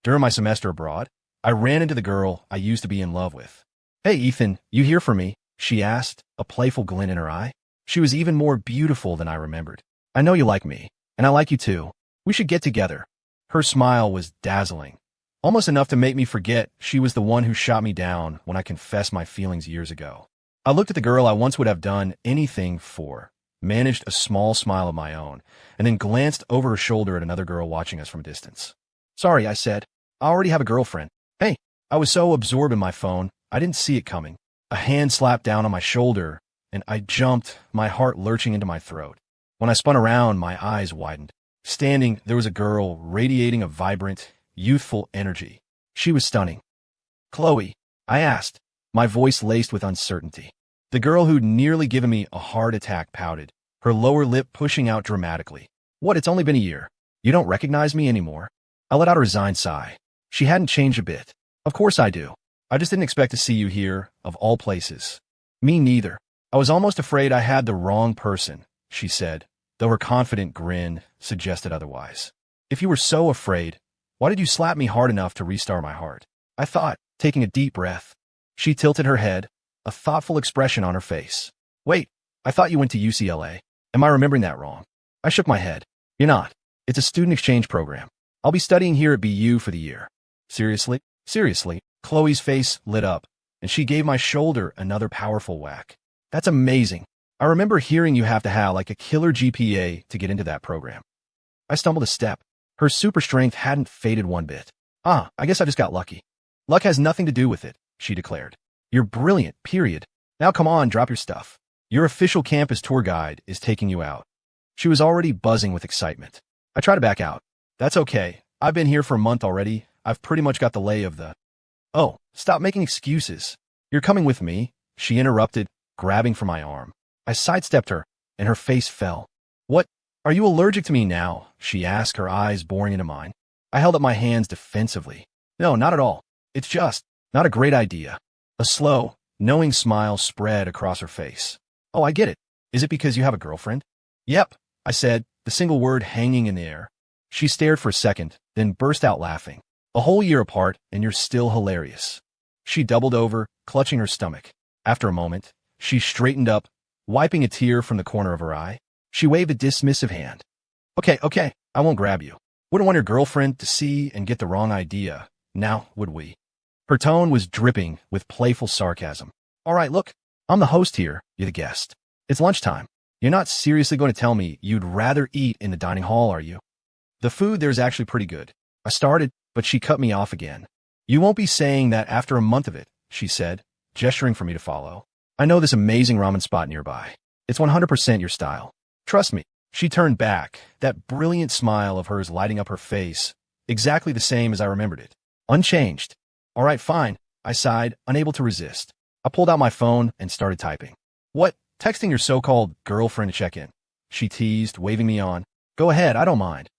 during my semester abroad, I ran into the girl I used to be in love with. "Hey, Ethan, you here for me?" she asked, a playful glint in her eye. She was even more beautiful than I remembered. "I know you like me, and I like you too. We should get together." Her smile was dazzling, almost enough to make me forget she was the one who shot me down when I confessed my feelings years ago. I looked at the girl I once would have done anything for, managed a small smile of my own, and then glanced over her shoulder at another girl watching us from a distance. "Sorry," I said. "I already have a girlfriend." "Hey." I was so absorbed in my phone, I didn't see it coming. A hand slapped down on my shoulder, and I jumped, my heart lurching into my throat. When I spun around, my eyes widened. Standing, there was a girl radiating a vibrant, youthful energy. She was stunning. "Chloe?" I asked, my voice laced with uncertainty. The girl who'd nearly given me a heart attack pouted, her lower lip pushing out dramatically. "What, it's only been a year. You don't recognize me anymore?" I let out a resigned sigh. She hadn't changed a bit. "Of course I do. I just didn't expect to see you here, of all places." "Me neither. I was almost afraid I had the wrong person," she said, though her confident grin suggested otherwise. "If you were so afraid, why did you slap me hard enough to restart my heart?" I thought, taking a deep breath. She tilted her head, a thoughtful expression on her face. "Wait, I thought you went to UCLA. Am I remembering that wrong?" I shook my head. "You're not. It's a student exchange program. I'll be studying here at BU for the year." "Seriously?" "Seriously." Chloe's face lit up, and she gave my shoulder another powerful whack. "That's amazing. I remember hearing you have to have like a killer GPA to get into that program." I stumbled a step. Her super strength hadn't faded one bit. "I guess I just got lucky." "Luck has nothing to do with it," she declared. "You're brilliant, period. Now come on, drop your stuff. Your official campus tour guide is taking you out." She was already buzzing with excitement. I tried to back out. "That's okay. I've been here for a month already. I've pretty much got the lay of the—" "Oh, stop making excuses. You're coming with me," she interrupted, grabbing for my arm. I sidestepped her, and her face fell. "What? Are you allergic to me now?" she asked, her eyes boring into mine. I held up my hands defensively. "No, not at all. It's just not a great idea." A slow, knowing smile spread across her face. "Oh, I get it. Is it because you have a girlfriend?" "Yep," I said, the single word hanging in the air. She stared for a second, then burst out laughing. "A whole year apart, and you're still hilarious." She doubled over, clutching her stomach. After a moment, she straightened up, wiping a tear from the corner of her eye. She waved a dismissive hand. Okay, I won't grab you. Wouldn't want your girlfriend to see and get the wrong idea, now would we?" Her tone was dripping with playful sarcasm. "All right, look, I'm the host here, you're the guest. It's lunchtime. You're not seriously going to tell me you'd rather eat in the dining hall, are you?" "The food there's actually pretty good." I started, but she cut me off again. "You won't be saying that after a month of it," she said, gesturing for me to follow. "I know this amazing ramen spot nearby. It's 100% your style. Trust me." She turned back, that brilliant smile of hers lighting up her face, exactly the same as I remembered it. Unchanged. "All right, fine," I sighed, unable to resist. I pulled out my phone and started typing. "What? Texting your so-called girlfriend to check in?" she teased, waving me on. "Go ahead, I don't mind."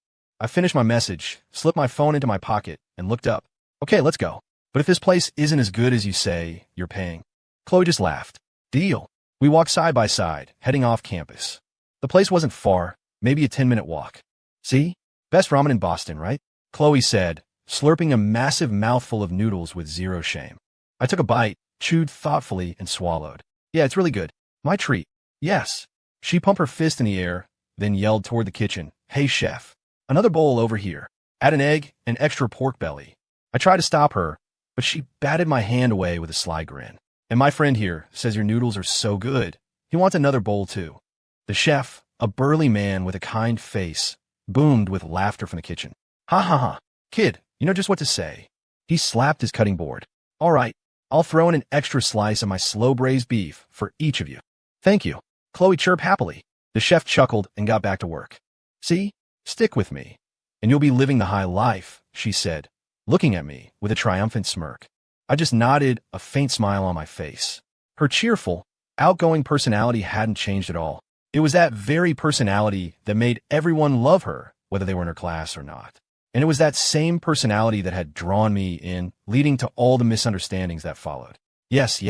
I finished my message, slipped my phone into my pocket, and looked up. "Okay, let's go. But if this place isn't as good as you say, you're paying." Chloe just laughed. "Deal." We walked side by side, heading off campus. The place wasn't far, maybe a 10-minute walk. "See? Best ramen in Boston, right?" Chloe said, slurping a massive mouthful of noodles with zero shame. I took a bite, chewed thoughtfully, and swallowed. "Yeah, it's really good. My treat." "Yes." She pumped her fist in the air, then yelled toward the kitchen. "Hey, chef. Another bowl over here. Add an egg and extra pork belly." I tried to stop her, but she batted my hand away with a sly grin. "And my friend here says your noodles are so good. He wants another bowl, too." The chef, a burly man with a kind face, boomed with laughter from the kitchen. "Ha ha ha. Kid, you know just what to say." He slapped his cutting board. "All right, I'll throw in an extra slice of my slow-braised beef for each of you." "Thank you." Chloe chirped happily. The chef chuckled and got back to work. "See? Stick with me, and you'll be living the high life," she said, looking at me with a triumphant smirk. I just nodded, a faint smile on my face. Her cheerful, outgoing personality hadn't changed at all. It was that very personality that made everyone love her, whether they were in her class or not. And it was that same personality that had drawn me in, leading to all the misunderstandings that followed. Yes,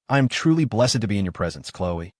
I am truly blessed to be in your presence, Chloe."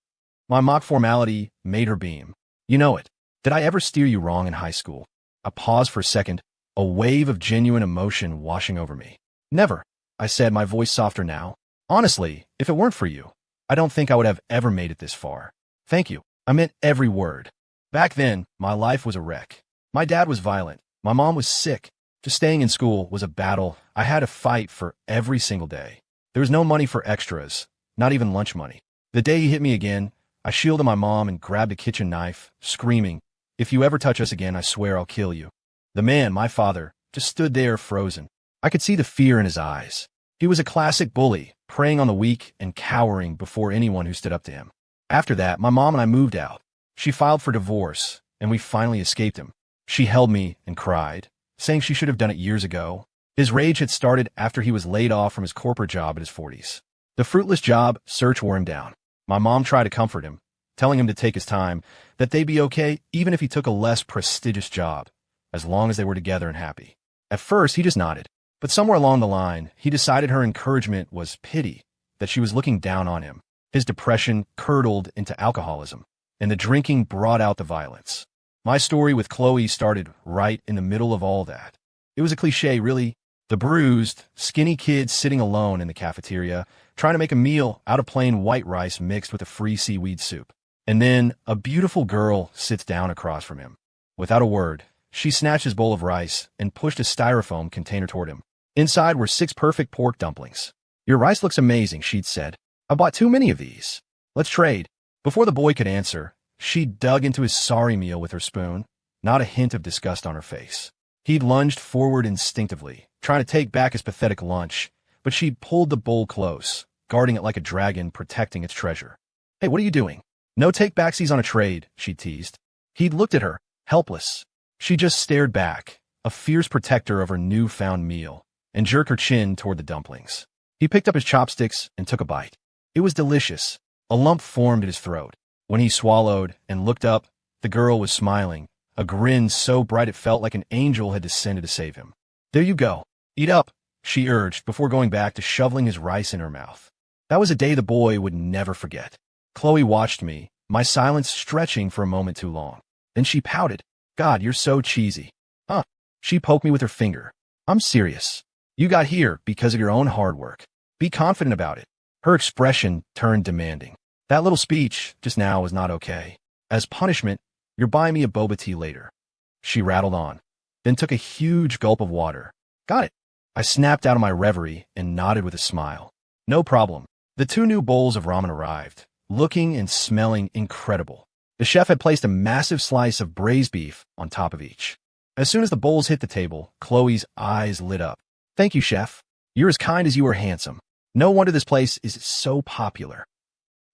My mock formality made her beam. "You know it. Did I ever steer you wrong in high school?" I paused for a second, a wave of genuine emotion washing over me. Never, I said, my voice softer now. Honestly, if it weren't for you, I don't think I would have ever made it this far. Thank you. I meant every word. Back then, my life was a wreck. My dad was violent. My mom was sick. Just staying in school was a battle I had to fight for every single day. There was no money for extras, not even lunch money. The day he hit me again, I shielded my mom and grabbed a kitchen knife, screaming, "If you ever touch us again, I swear I'll kill you." The man, my father, just stood there frozen. I could see the fear in his eyes. He was a classic bully, preying on the weak and cowering before anyone who stood up to him. After that, my mom and I moved out. She filed for divorce, and we finally escaped him. She held me and cried, saying she should have done it years ago. His rage had started after he was laid off from his corporate job in his 40s. The fruitless job search wore him down. My mom tried to comfort him, telling him to take his time, that they'd be okay even if he took a less prestigious job, as long as they were together and happy. At first, he just nodded, but somewhere along the line, he decided her encouragement was pity, that she was looking down on him. His depression curdled into alcoholism, and the drinking brought out the violence. My story with Chloe started right in the middle of all that. It was a cliche, really. The bruised, skinny kid sitting alone in the cafeteria, trying to make a meal out of plain white rice mixed with a free seaweed soup. And then a beautiful girl sits down across from him. Without a word, she snatched his bowl of rice and pushed a styrofoam container toward him. Inside were 6 perfect pork dumplings. "Your rice looks amazing," she'd said. "I bought too many of these. Let's trade." Before the boy could answer, she dug into his sorry meal with her spoon, not a hint of disgust on her face. He'd lunged forward instinctively, trying to take back his pathetic lunch, but she pulled the bowl close, guarding it like a dragon protecting its treasure. "Hey, what are you doing?" "No take-backsies on a trade," she teased. He'd looked at her, helpless. She just stared back, a fierce protector of her newfound meal, and jerked her chin toward the dumplings. He picked up his chopsticks and took a bite. It was delicious. A lump formed in his throat. When he swallowed and looked up, the girl was smiling, a grin so bright it felt like an angel had descended to save him. "There you go. Eat up," she urged before going back to shoveling his rice in her mouth. That was a day the boy would never forget. Chloe watched me, my silence stretching for a moment too long. Then she pouted. "God, you're so cheesy." "Huh?" She poked me with her finger. "I'm serious. You got here because of your own hard work. Be confident about it." Her expression turned demanding. "That little speech just now was not okay. As punishment, you're buying me a boba tea later." She rattled on, then took a huge gulp of water. "Got it." I snapped out of my reverie and nodded with a smile. "No problem." The 2 new bowls of ramen arrived, looking and smelling incredible. The chef had placed a massive slice of braised beef on top of each. As soon as the bowls hit the table, Chloe's eyes lit up. "Thank you, chef. You're as kind as you are handsome. No wonder this place is so popular."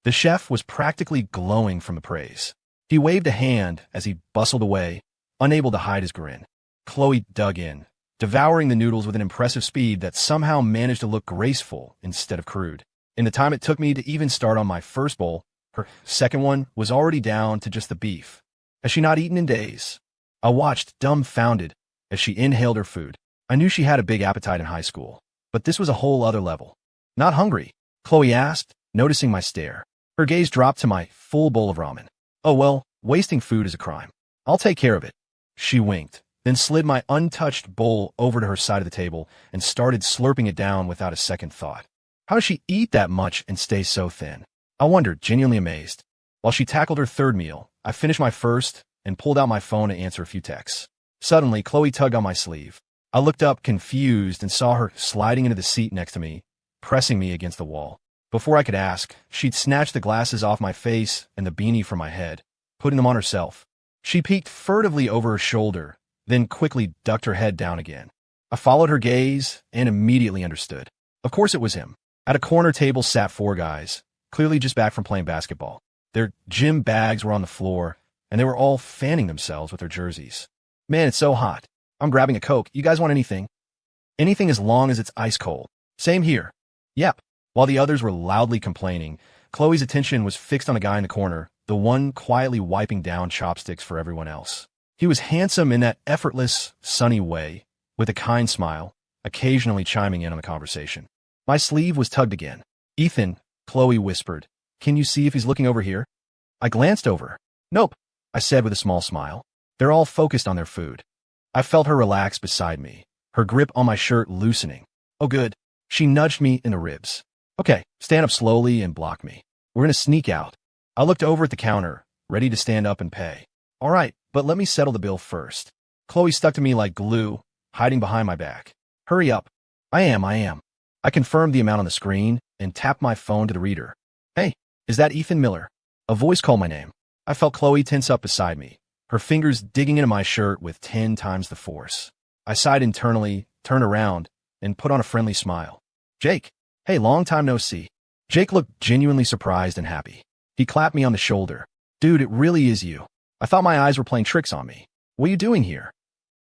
The chef was practically glowing from the praise. He waved a hand as he bustled away, unable to hide his grin. Chloe dug in, devouring the noodles with an impressive speed that somehow managed to look graceful instead of crude. In the time it took me to even start on my first bowl, her second one was already down to just the beef. Has she not eaten in days? I watched, dumbfounded, as she inhaled her food. I knew she had a big appetite in high school, but this was a whole other level. "Not hungry?" Chloe asked, noticing my stare. Her gaze dropped to my full bowl of ramen. "Oh well, wasting food is a crime. I'll take care of it." She winked, then slid my untouched bowl over to her side of the table and started slurping it down without a second thought. How does she eat that much and stay so thin? I wondered, genuinely amazed. While she tackled her third meal, I finished my first and pulled out my phone to answer a few texts. Suddenly, Chloe tugged on my sleeve. I looked up, confused, and saw her sliding into the seat next to me, pressing me against the wall. Before I could ask, she'd snatched the glasses off my face and the beanie from my head, putting them on herself. She peeked furtively over her shoulder, then quickly ducked her head down again. I followed her gaze and immediately understood. Of course it was him. At a corner table sat 4 guys, clearly just back from playing basketball. Their gym bags were on the floor, and they were all fanning themselves with their jerseys. "Man, it's so hot. I'm grabbing a Coke. You guys want anything?" "Anything as long as it's ice cold." "Same here." "Yep." While the others were loudly complaining, Chloe's attention was fixed on a guy in the corner, the one quietly wiping down chopsticks for everyone else. He was handsome in that effortless, sunny way, with a kind smile, occasionally chiming in on the conversation. My sleeve was tugged again. "Ethan," Chloe whispered, "can you see if he's looking over here?" I glanced over. "Nope," I said with a small smile. "They're all focused on their food." I felt her relax beside me, her grip on my shirt loosening. Oh good. She nudged me in the ribs. Okay, stand up slowly and block me. We're gonna sneak out. I looked over at the counter, ready to stand up and pay. All right, but let me settle the bill first. Chloe stuck to me like glue, hiding behind my back. Hurry up. I am. I confirmed the amount on the screen and tapped my phone to the reader. Hey, is that Ethan Miller? A voice called my name. I felt Chloe tense up beside me, her fingers digging into my shirt with 10 times the force. I sighed internally, turned around, and put on a friendly smile. Jake. Hey, long time no see. Jake looked genuinely surprised and happy. He clapped me on the shoulder. Dude, it really is you. I thought my eyes were playing tricks on me. What are you doing here?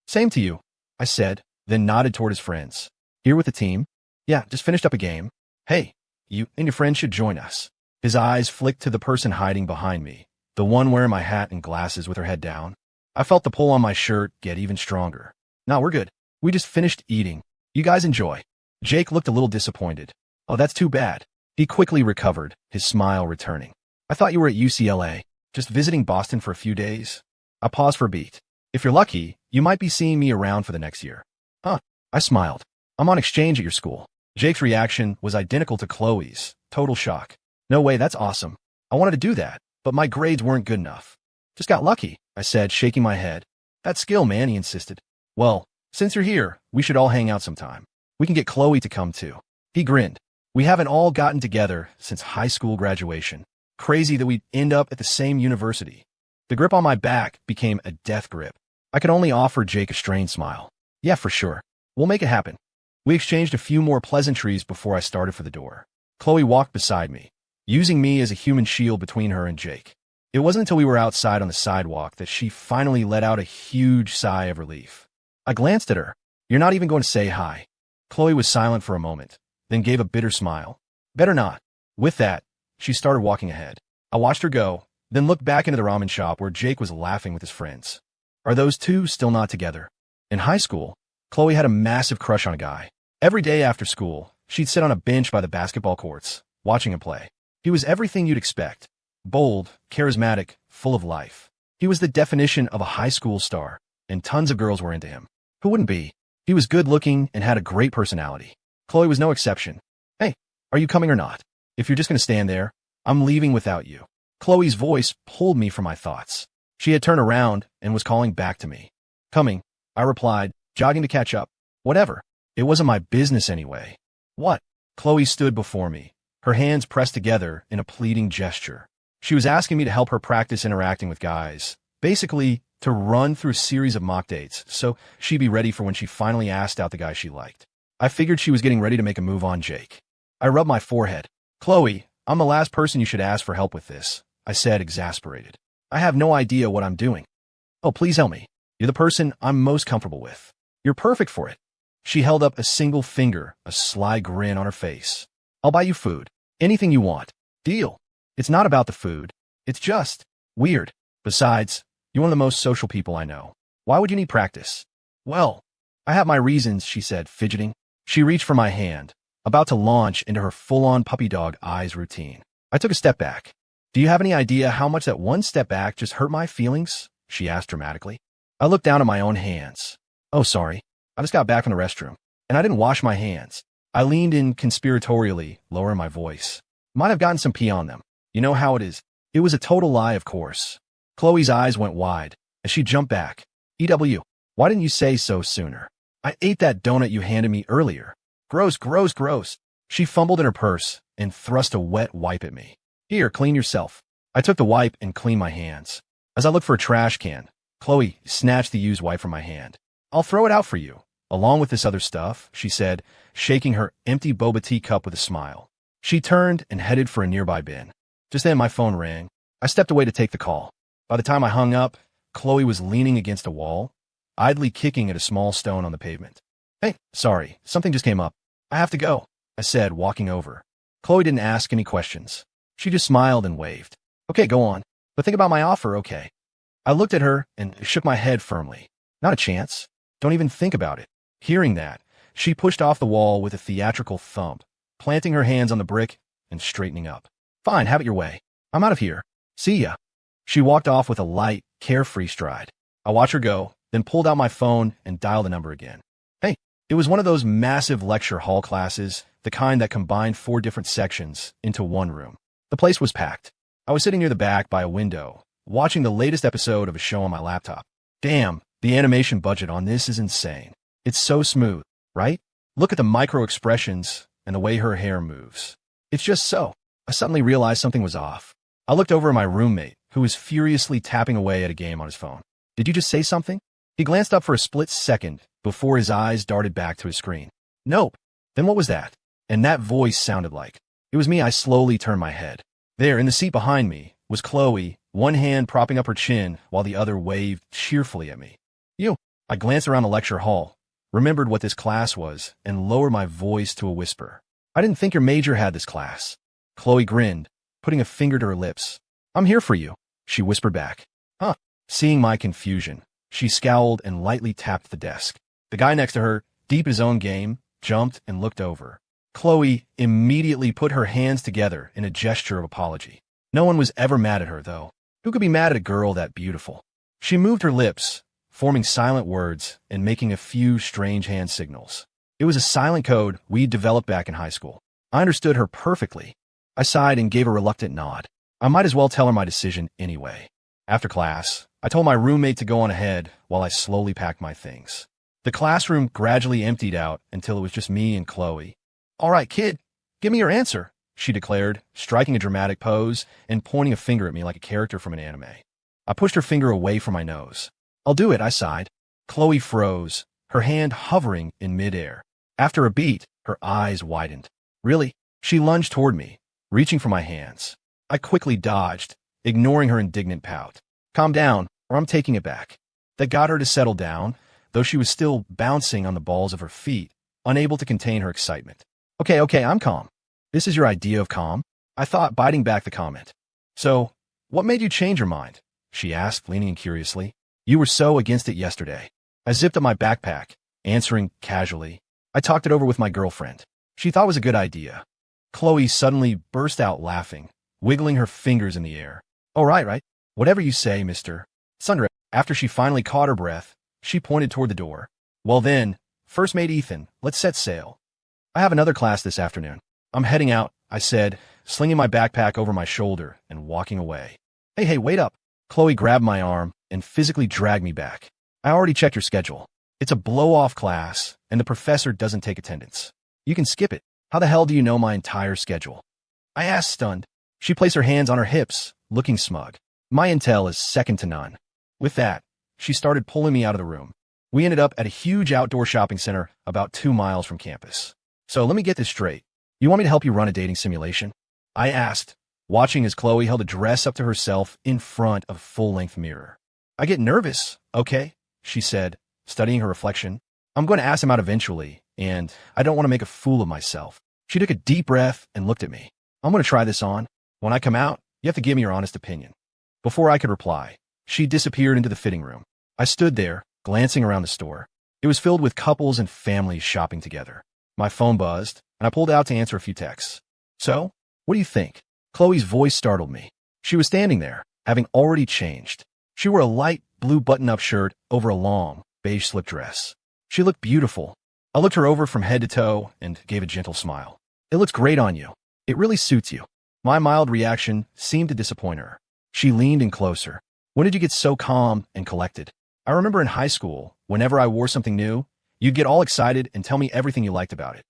Same to you, I said, then nodded toward his friends. Here with the team? Yeah, just finished up a game. Hey, you and your friend should join us. His eyes flicked to the person hiding behind me, the one wearing my hat and glasses with her head down. I felt the pull on my shirt get even stronger. No, we're good. We just finished eating. You guys enjoy. Jake looked a little disappointed. Oh, that's too bad. He quickly recovered, his smile returning. I thought you were at UCLA, just visiting Boston for a few days. I paused for a beat. If you're lucky, you might be seeing me around for the next year. Huh, I smiled. I'm on exchange at your school. Jake's reaction was identical to Chloe's. Total shock. No way, that's awesome. I wanted to do that, but my grades weren't good enough. Just got lucky, I said, shaking my head. That's skill, man, he insisted. Well, since you're here, we should all hang out sometime. We can get Chloe to come too. He grinned. We haven't all gotten together since high school graduation. Crazy that we'd end up at the same university. The grip on my back became a death grip. I could only offer Jake a strained smile. Yeah, for sure. We'll make it happen. We exchanged a few more pleasantries before I started for the door. Chloe walked beside me, using me as a human shield between her and Jake. It wasn't until we were outside on the sidewalk that she finally let out a huge sigh of relief. I glanced at her. You're not even going to say hi. Chloe was silent for a moment, then gave a bitter smile. Better not. With that, she started walking ahead. I watched her go, then looked back into the ramen shop where Jake was laughing with his friends. Are those two still not together? In high school, Chloe had a massive crush on a guy. Every day after school, she'd sit on a bench by the basketball courts, watching him play. He was everything you'd expect. Bold, charismatic, full of life. He was the definition of a high school star, and tons of girls were into him. Who wouldn't be? He was good-looking and had a great personality. Chloe was no exception. Hey, are you coming or not? If you're just going to stand there, I'm leaving without you. Chloe's voice pulled me from my thoughts. She had turned around and was calling back to me. Coming, I replied, jogging to catch up. Whatever. It wasn't my business anyway. What? Chloe stood before me, her hands pressed together in a pleading gesture. She was asking me to help her practice interacting with guys, basically to run through a series of mock dates, so she'd be ready for when she finally asked out the guy she liked. I figured she was getting ready to make a move on Jake. I rubbed my forehead. Chloe, I'm the last person you should ask for help with this, I said, exasperated. I have no idea what I'm doing. Oh, please help me. You're the person I'm most comfortable with. You're perfect for it. She held up a single finger, a sly grin on her face. I'll buy you food. Anything you want. Deal. It's not about the food. It's just weird. Besides, you're one of the most social people I know. Why would you need practice? Well, I have my reasons, she said, fidgeting. She reached for my hand, about to launch into her full-on puppy dog eyes routine. I took a step back. Do you have any idea how much that one step back just hurt my feelings? She asked dramatically. I looked down at my own hands. Oh, sorry. I just got back from the restroom, and I didn't wash my hands. I leaned in conspiratorially, lowering my voice. Might have gotten some pee on them. You know how it is. It was a total lie, of course. Chloe's eyes went wide as she jumped back. EW, why didn't you say so sooner? I ate that donut you handed me earlier. Gross, gross, gross. She fumbled in her purse and thrust a wet wipe at me. Here, clean yourself. I took the wipe and cleaned my hands. As I looked for a trash can, Chloe snatched the used wipe from my hand. I'll throw it out for you, along with this other stuff, she said, shaking her empty boba tea cup with a smile. She turned and headed for a nearby bin. Just then my phone rang. I stepped away to take the call. By the time I hung up, Chloe was leaning against a wall, idly kicking at a small stone on the pavement. Hey, sorry, something just came up. I have to go, I said, walking over. Chloe didn't ask any questions. She just smiled and waved. Okay, go on. But think about my offer, okay? I looked at her and shook my head firmly. Not a chance. Don't even think about it. Hearing that, she pushed off the wall with a theatrical thump, planting her hands on the brick and straightening up. Fine, have it your way. I'm out of here. See ya. She walked off with a light, carefree stride. I watched her go, then pulled out my phone and dialed the number again. Hey, it was one of those massive lecture hall classes, the kind that combined 4 different sections into one room. The place was packed. I was sitting near the back by a window, watching the latest episode of a show on my laptop. Damn, the animation budget on this is insane. It's so smooth, right? Look at the micro expressions and the way her hair moves. It's just so. I suddenly realized something was off. I looked over at my roommate, who was furiously tapping away at a game on his phone. Did you just say something? He glanced up for a split second before his eyes darted back to his screen. Nope. Then what was that? And that voice sounded like. It was me. I slowly turned my head. There, in the seat behind me, was Chloe, one hand propping up her chin while the other waved cheerfully at me. You. I glanced around the lecture hall, remembered what this class was, and lowered my voice to a whisper. I didn't think your major had this class. Chloe grinned, putting a finger to her lips. I'm here for you, she whispered back. Huh. Seeing my confusion, she scowled and lightly tapped the desk. The guy next to her, deep in his own game, jumped and looked over. Chloe immediately put her hands together in a gesture of apology. No one was ever mad at her, though. Who could be mad at a girl that beautiful? She moved her lips, forming silent words and making a few strange hand signals. It was a silent code we'd developed back in high school. I understood her perfectly. I sighed and gave a reluctant nod. I might as well tell her my decision anyway. After class, I told my roommate to go on ahead while I slowly packed my things. The classroom gradually emptied out until it was just me and Chloe. All right, kid, give me your answer, she declared, striking a dramatic pose and pointing a finger at me like a character from an anime. I pushed her finger away from my nose. I'll do it, I sighed. Chloe froze, her hand hovering in midair. After a beat, her eyes widened. Really? She lunged toward me, reaching for my hands. I quickly dodged, ignoring her indignant pout. Calm down, or I'm taking it back. That got her to settle down, though she was still bouncing on the balls of her feet, unable to contain her excitement. Okay, I'm calm. This is your idea of calm? I thought, biting back the comment. So, what made you change your mind? She asked, leaning in curiously. You were so against it yesterday. I zipped up my backpack, answering casually. I talked it over with my girlfriend. She thought it was a good idea. Chloe suddenly burst out laughing, wiggling her fingers in the air. Oh, right. Whatever you say, Mr. Sundra. After she finally caught her breath, she pointed toward the door. Well then, first mate Ethan, let's set sail. I have another class this afternoon. I'm heading out, I said, slinging my backpack over my shoulder and walking away. Hey, wait up. Chloe grabbed my arm and physically dragged me back. I already checked your schedule. It's a blow-off class, and the professor doesn't take attendance. You can skip it. How the hell do you know my entire schedule? I asked, stunned. She placed her hands on her hips, looking smug. My intel is second to none. With that, she started pulling me out of the room. We ended up at a huge outdoor shopping center about 2 miles from campus. So let me get this straight. You want me to help you run a dating simulation? I asked, watching as Chloe held a dress up to herself in front of a full-length mirror. I get nervous, okay, she said, studying her reflection. I'm going to ask him out eventually, and I don't want to make a fool of myself. She took a deep breath and looked at me. I'm going to try this on. When I come out, you have to give me your honest opinion. Before I could reply, she disappeared into the fitting room. I stood there, glancing around the store. It was filled with couples and families shopping together. My phone buzzed, and I pulled it out to answer a few texts. So, what do you think? Chloe's voice startled me. She was standing there, having already changed. She wore a light blue button-up shirt over a long, beige slip dress. She looked beautiful. I looked her over from head to toe and gave a gentle smile. It looks great on you. It really suits you. My mild reaction seemed to disappoint her. She leaned in closer. When did you get so calm and collected? I remember in high school, whenever I wore something new, you'd get all excited and tell me everything you liked about it.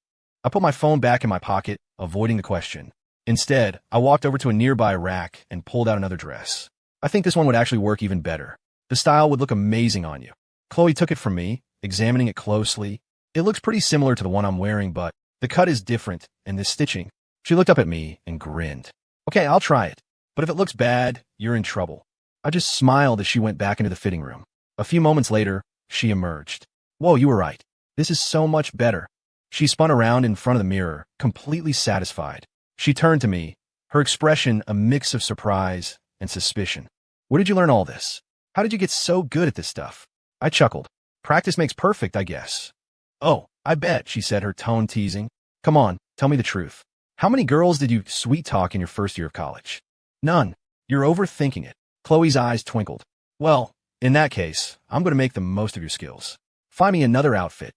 I put my phone back in my pocket, avoiding the question. Instead, I walked over to a nearby rack and pulled out another dress. I think this one would actually work even better. The style would look amazing on you. Chloe took it from me, examining it closely. It looks pretty similar to the one I'm wearing, but the cut is different, and the stitching. She looked up at me and grinned. Okay, I'll try it. But if it looks bad, you're in trouble. I just smiled as she went back into the fitting room. A few moments later, she emerged. Whoa, you were right. This is so much better. She spun around in front of the mirror, completely satisfied. She turned to me, her expression a mix of surprise and suspicion. Where did you learn all this? How did you get so good at this stuff? I chuckled. Practice makes perfect, I guess. Oh, I bet, she said, her tone teasing. Come on, tell me the truth. How many girls did you sweet talk in your first year of college? None. You're overthinking it. Chloe's eyes twinkled. Well, In that case, I'm going to make the most of your skills. Find me another outfit.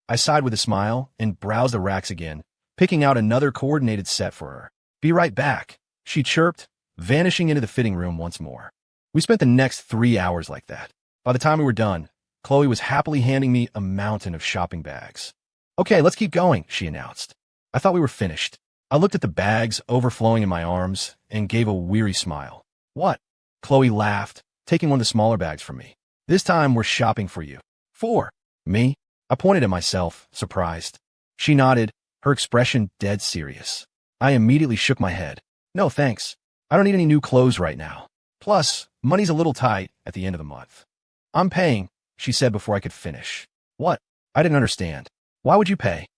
I sighed with a smile and browsed the racks again, picking out another coordinated set for her. Be right back, she chirped, vanishing into the fitting room once more. We spent the next 3 hours like that. By the time we were done, Chloe was happily handing me a mountain of shopping bags. Okay, let's keep going, she announced. I thought we were finished. I looked at the bags overflowing in my arms and gave a weary smile. What? Chloe laughed, taking one of the smaller bags from me. This time we're shopping for you. For me? I pointed at myself, surprised. She nodded, her expression dead serious. I immediately shook my head. No, thanks. I don't need any new clothes right now. Plus, money's a little tight at the end of the month. I'm paying, she said before I could finish. What? I didn't understand. Why would you pay?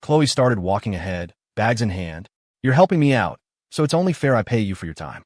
Chloe started walking ahead, bags in hand. You're helping me out, so it's only fair I pay you for your time.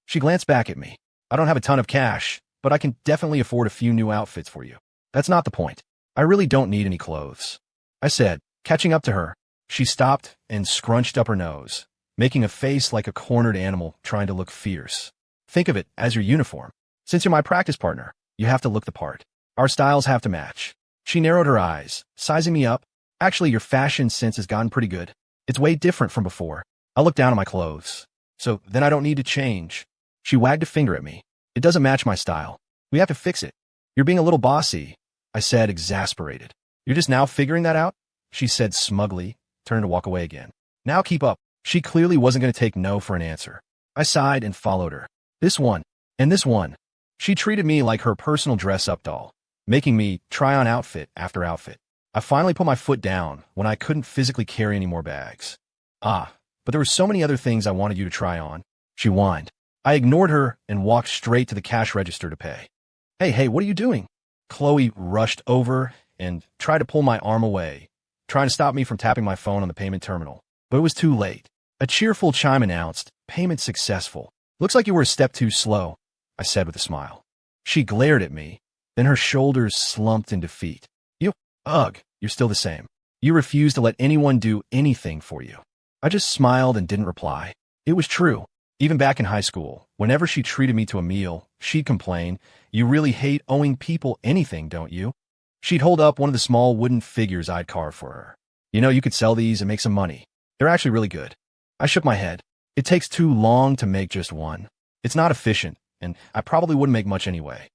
She glanced back at me. I don't have a ton of cash, but I can definitely afford a few new outfits for you. That's not the point. I really don't need any clothes, I said, catching up to her. She stopped and scrunched up her nose, making a face like a cornered animal trying to look fierce. Think of it as your uniform. Since you're my practice partner, you have to look the part. Our styles have to match. She narrowed her eyes, sizing me up. Actually, your fashion sense has gotten pretty good. It's way different from before. I looked down at my clothes. So then I don't need to change. She wagged a finger at me. It doesn't match my style. We have to fix it. You're being a little bossy, I said, exasperated. You're just now figuring that out? She said smugly, turning to walk away again. Now keep up. She clearly wasn't going to take no for an answer. I sighed and followed her. This one, and this one. She treated me like her personal dress-up doll, making me try on outfit after outfit. I finally put my foot down when I couldn't physically carry any more bags. But there were so many other things I wanted you to try on, she whined. I ignored her and walked straight to the cash register to pay. Hey, what are you doing? Chloe rushed over and tried to pull my arm away, trying to stop me from tapping my phone on the payment terminal. But it was too late. A cheerful chime announced, payment successful. Looks like you were a step too slow, I said with a smile. She glared at me, then her shoulders slumped in defeat. Ugh, you're still the same. You refuse to let anyone do anything for you. I just smiled and didn't reply. It was true. Even back in high school, whenever she treated me to a meal, she'd complain, you really hate owing people anything, don't you? She'd hold up one of the small wooden figures I'd carved for her. You could sell these and make some money. They're actually really good. I shook my head. It takes too long to make just one. It's not efficient, and I probably wouldn't make much anyway.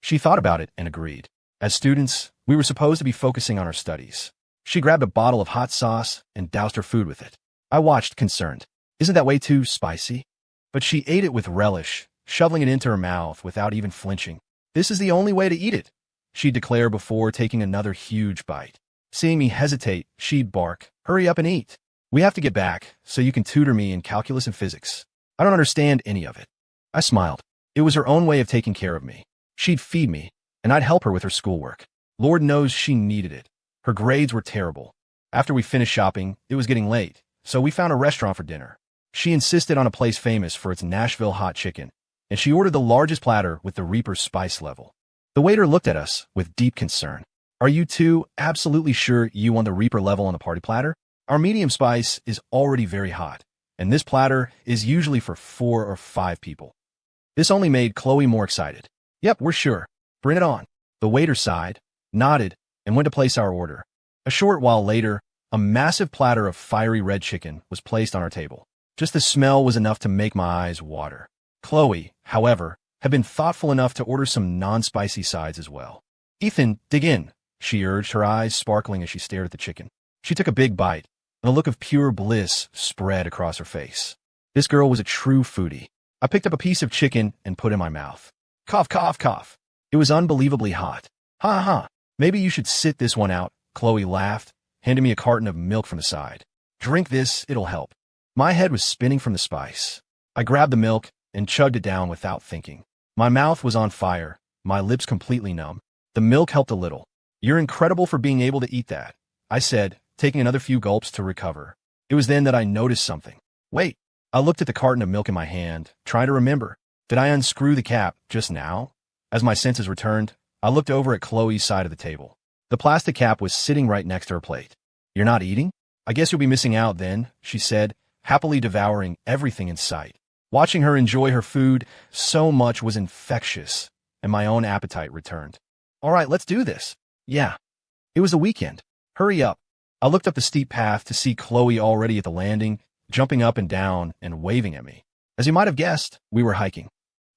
She thought about it and agreed. As students, we were supposed to be focusing on our studies. She grabbed a bottle of hot sauce and doused her food with it. I watched, concerned. Isn't that way too spicy? But she ate it with relish, shoveling it into her mouth without even flinching. This is the only way to eat it, she'd declare before taking another huge bite. Seeing me hesitate, she'd bark, hurry up and eat. We have to get back, so you can tutor me in calculus and physics. I don't understand any of it. I smiled. It was her own way of taking care of me. She'd feed me, and I'd help her with her schoolwork. Lord knows she needed it. Her grades were terrible. After we finished shopping, it was getting late, so we found a restaurant for dinner. She insisted on a place famous for its Nashville hot chicken, and she ordered the largest platter with the Reaper spice level. The waiter looked at us with deep concern. Are you two absolutely sure you want the Reaper level on the party platter? Our medium spice is already very hot, and this platter is usually for 4 or 5 people. This only made Chloe more excited. Yep, we're sure. Bring it on. The waiter sighed, nodded, and went to place our order. A short while later, a massive platter of fiery red chicken was placed on our table. Just the smell was enough to make my eyes water. Chloe, however, had been thoughtful enough to order some non-spicy sides as well. Ethan, dig in, she urged, her eyes sparkling as she stared at the chicken. She took a big bite, and a look of pure bliss spread across her face. This girl was a true foodie. I picked up a piece of chicken and put it in my mouth. Cough, cough, cough. It was unbelievably hot. Ha ha. Maybe you should sit this one out, Chloe laughed, handing me a carton of milk from the side. Drink this, it'll help. My head was spinning from the spice. I grabbed the milk and chugged it down without thinking. My mouth was on fire, my lips completely numb. The milk helped a little. You're incredible for being able to eat that, I said, taking another few gulps to recover. It was then that I noticed something. Wait. I looked at the carton of milk in my hand, trying to remember. Did I unscrew the cap just now? As my senses returned, I looked over at Chloe's side of the table. The plastic cap was sitting right next to her plate. You're not eating? I guess you'll be missing out then, she said, happily devouring everything in sight. Watching her enjoy her food so much was infectious. and my own appetite returned. All right, let's do this. Yeah. It was the weekend. Hurry up. I looked up the steep path to see Chloe already at the landing, jumping up and down and waving at me. As you might have guessed, we were hiking.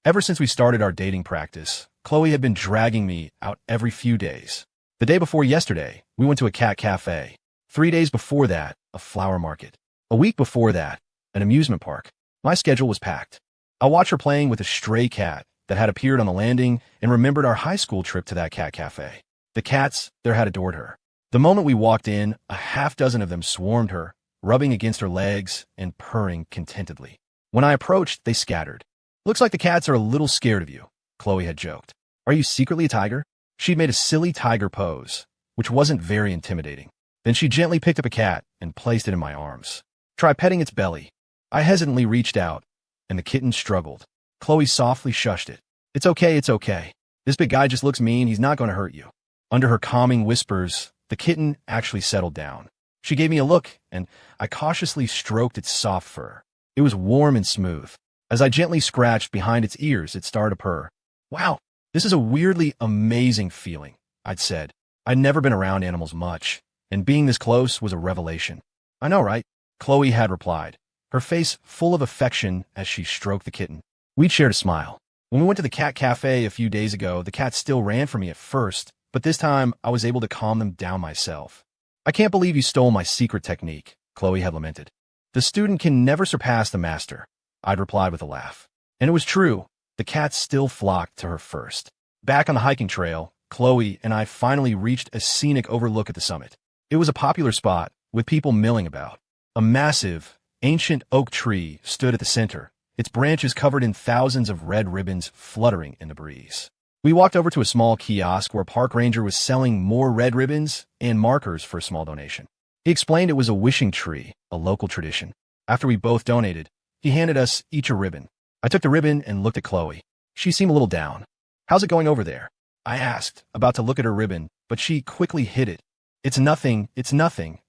Ever since we started our dating practice, Chloe had been dragging me out every few days. The day before yesterday, we went to a cat cafe. 3 days before that, a flower market. A week before that, an amusement park. My schedule was packed. I watched her playing with a stray cat that had appeared on the landing and remembered our high school trip to that cat cafe. The cats there had adored her. The moment we walked in, a half-dozen of them swarmed her, rubbing against her legs and purring contentedly. When I approached, they scattered. Looks like the cats are a little scared of you, Chloe had joked. Are you secretly a tiger? She'd made a silly tiger pose, which wasn't very intimidating. Then she gently picked up a cat and placed it in my arms. Try petting its belly. I hesitantly reached out, and the kitten struggled. Chloe softly shushed it. It's okay, it's okay. This big guy just looks mean, he's not going to hurt you. Under her calming whispers, the kitten actually settled down. She gave me a look, and I cautiously stroked its soft fur. It was warm and smooth. As I gently scratched behind its ears, it started to purr. Wow, this is a weirdly amazing feeling, I'd said. I'd never been around animals much, and being this close was a revelation. I know, right? Chloe had replied, her face full of affection as she stroked the kitten. We'd shared a smile. When we went to the cat cafe a few days ago, the cats still ran from me at first, but this time I was able to calm them down myself. I can't believe you stole my secret technique, Chloe had lamented. The student can never surpass the master, I'd replied with a laugh. And it was true. The cats still flocked to her first. Back on the hiking trail, Chloe and I finally reached a scenic overlook at the summit. It was a popular spot, with people milling about. A massive, ancient oak tree stood at the center, its branches covered in thousands of red ribbons fluttering in the breeze. We walked over to a small kiosk where a park ranger was selling more red ribbons and markers for a small donation. He explained it was a wishing tree, a local tradition. After we both donated, he handed us each a ribbon. I took the ribbon and looked at Chloe. She seemed a little down. How's it going over there? I asked, about to look at her ribbon, but she quickly hid it. It's nothing,